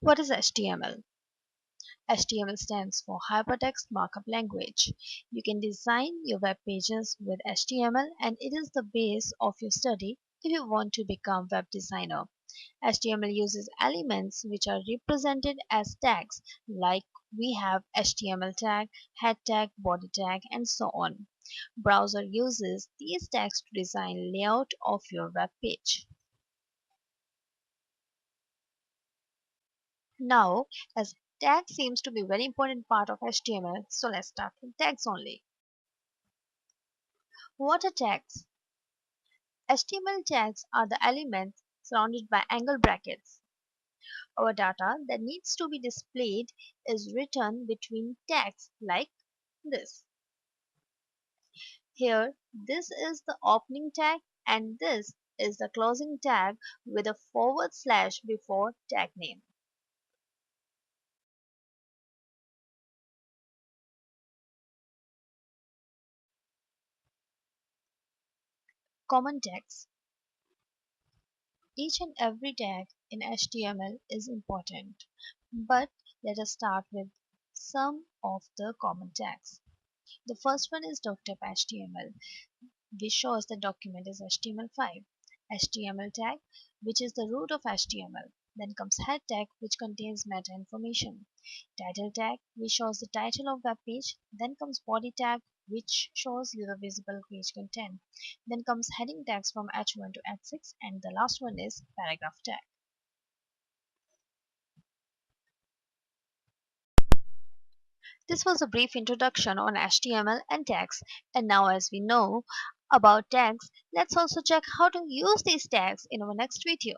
What is HTML? HTML stands for Hypertext Markup Language. You can design your web pages with HTML, and it is the base of your study if you want to become web designer. HTML uses elements which are represented as tags, like we have HTML tag, head tag, body tag, and so on. Browser uses these tags to design layout of your web page. Now, as tag seems to be a very important part of HTML, so let's start with tags only. What are tags? HTML tags are the elements surrounded by angle brackets. Our data that needs to be displayed is written between tags like this. Here, this is the opening tag and this is the closing tag with a forward slash before tag name. Common tags. Each and every tag in HTML is important, but let us start with some of the common tags. The first one is doc.html, which shows the document is HTML5. HTML tag, which is the root of HTML. Then comes head tag, which contains meta information. Title tag, which shows the title of web page. Then comes body tag, which shows you the visible page content. Then comes heading tags from H1 to H6, and the last one is paragraph tag. This was a brief introduction on HTML and tags, and now as we know about tags, let's also check how to use these tags in our next video.